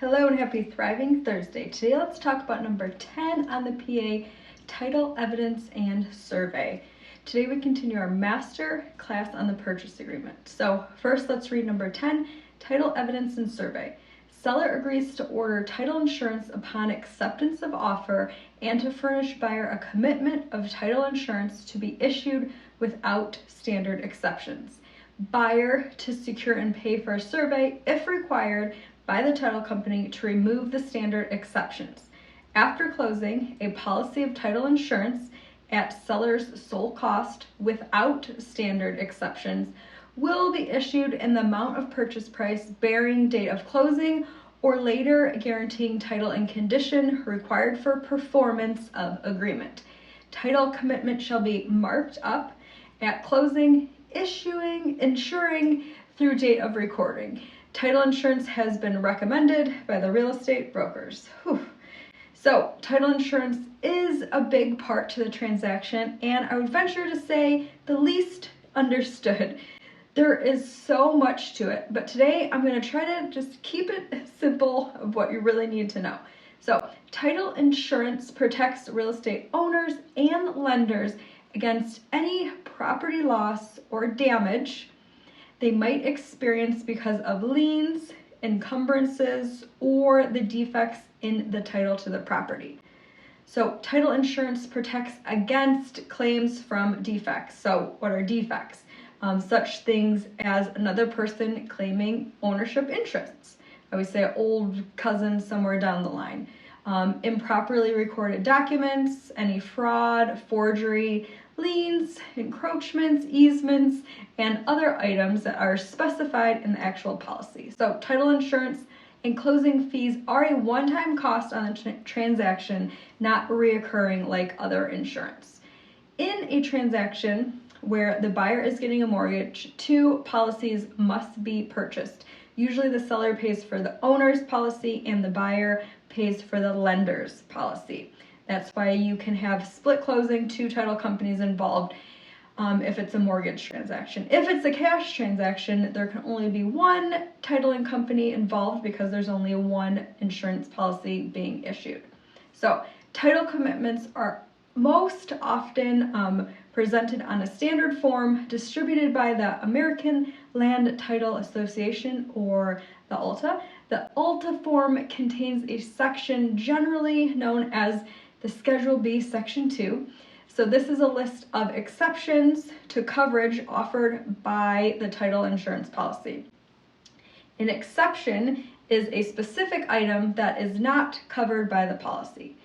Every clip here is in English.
Hello and happy Thriving Thursday. Today let's talk about number 10 on the PA, Title, Evidence, and Survey. Today we continue our master class on the purchase agreement. So first let's read number 10, Title, Evidence, and Survey. Seller agrees to order title insurance upon acceptance of offer and to furnish buyer a commitment of title insurance to be issued without standard exceptions. Buyer to secure and pay for a survey if required by the title company to remove the standard exceptions. After closing, a policy of title insurance at seller's sole cost without standard exceptions will be issued in the amount of purchase price bearing date of closing or later, guaranteeing title and condition required for performance of agreement. Title commitment shall be marked up at closing, insuring through date of recording. Title insurance has been recommended by the real estate brokers. So title insurance is a big part to the transaction, and I would venture to say the least understood. There is so much to it, but today I'm going to try to just keep it simple of what you really need to know. So title insurance protects real estate owners and lenders against any property loss or damage they might experience because of liens, encumbrances, or the defects in the title to the property. So title insurance protects against claims from defects. So what are defects? Such things as another person claiming ownership interests. I would say an old cousin somewhere down the line. Improperly recorded documents, any fraud, forgery, liens, encroachments, easements, and other items that are specified in the actual policy. So title insurance and closing fees are a one-time cost on the transaction, not reoccurring like other insurance. In a transaction where the buyer is getting a mortgage, two policies must be purchased. Usually the seller pays for the owner's policy and the buyer pays for the lender's policy. That's why you can have split closing, two title companies involved if it's a mortgage transaction. If it's a cash transaction, there can only be one titling company involved because there's only one insurance policy being issued. So title commitments are most often presented on a standard form distributed by the American Land Title Association, or the ALTA. The ALTA form contains a section generally known as the Schedule B, Section 2. So this is a list of exceptions to coverage offered by the title insurance policy. An exception is a specific item that is not covered by the policy.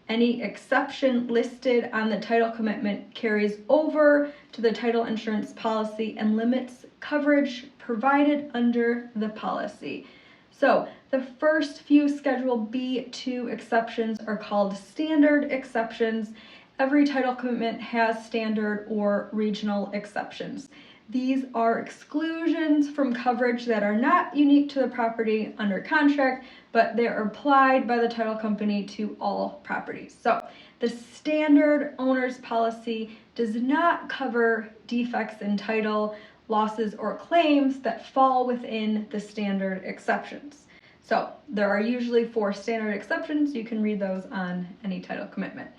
Any exception listed on the title commitment carries over to the title insurance policy and limits coverage provided under the policy. So the first few Schedule B2 exceptions are called standard exceptions. Every title commitment has standard or regional exceptions. These are exclusions from coverage that are not unique to the property under contract, but they are applied by the title company to all properties. So the standard owner's policy does not cover defects in title, losses, or claims that fall within the standard exceptions. So there are usually 4 standard exceptions. You can read those on any title commitment.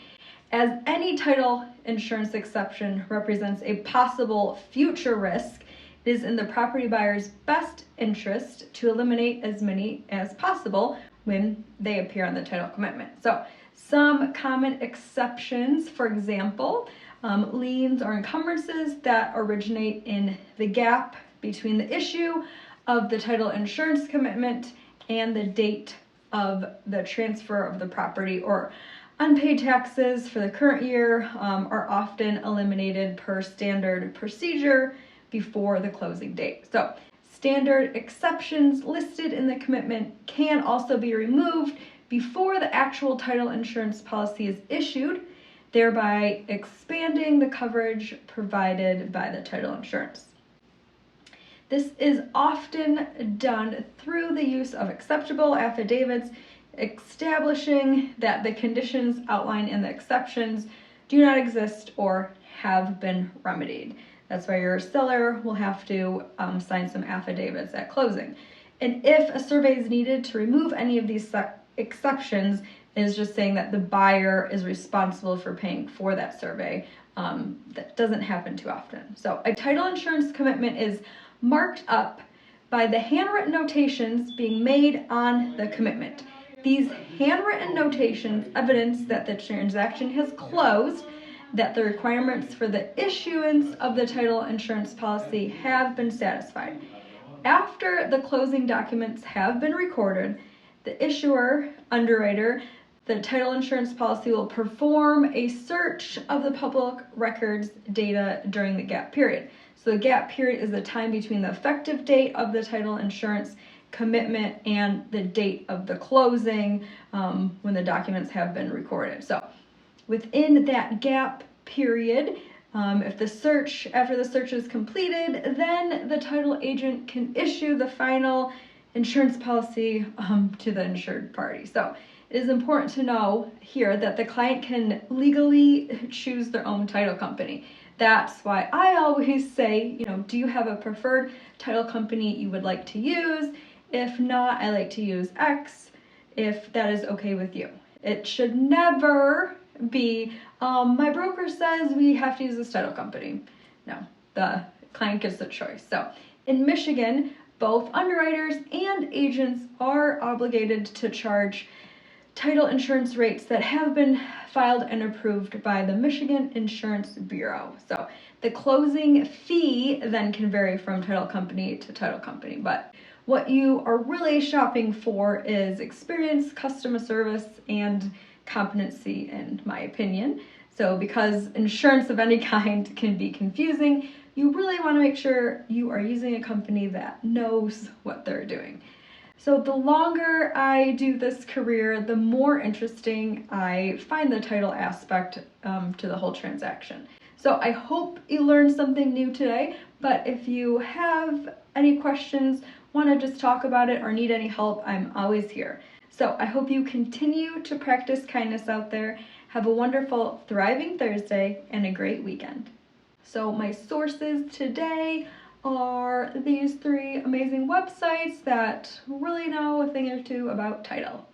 As any title insurance exception represents a possible future risk, it is in the property buyer's best interest to eliminate as many as possible when they appear on the title commitment. So some common exceptions, for example, liens or encumbrances that originate in the gap between the issue of the title insurance commitment and the date of the transfer of the property, or unpaid taxes for the current year are often eliminated per standard procedure before the closing date. So standard exceptions listed in the commitment can also be removed before the actual title insurance policy is issued, thereby expanding the coverage provided by the title insurance. This is often done through the use of acceptable affidavits establishing that the conditions outlined in the exceptions do not exist or have been remedied. That's why your seller will have to sign some affidavits at closing. And if a survey is needed to remove any of these exceptions, is just saying that the buyer is responsible for paying for that survey. That doesn't happen too often. So a title insurance commitment is marked up by the handwritten notations being made on the commitment. These handwritten notations evidence that the transaction has closed, that the requirements for the issuance of the title insurance policy have been satisfied. After the closing documents have been recorded, the issuer, underwriter, the title insurance policy will perform a search of the public records data during the gap period. So the gap period is the time between the effective date of the title insurance commitment and the date of the closing when the documents have been recorded. So within that gap period, after the search is completed, then the title agent can issue the final insurance policy to the insured party. So it is important to know here that the client can legally choose their own title company. That's why I always say, do you have a preferred title company you would like to use? If not, I like to use X, if that is okay with you. It should never be, my broker says we have to use this title company. No, the client gets the choice. So in Michigan, both underwriters and agents are obligated to charge title insurance rates that have been filed and approved by the Michigan Insurance Bureau. So the closing fee then can vary from title company to title company, but what you are really shopping for is experience, customer service, and competency, in my opinion. So because insurance of any kind can be confusing, you really want to make sure you are using a company that knows what they're doing. So the longer I do this career, the more interesting I find the title aspect to the whole transaction. So I hope you learned something new today, but if you have any questions, want to just talk about it, or need any help, I'm always here. So I hope you continue to practice kindness out there. Have a wonderful, thriving Thursday and a great weekend. So my sources today are these 3 amazing websites that really know a thing or two about title.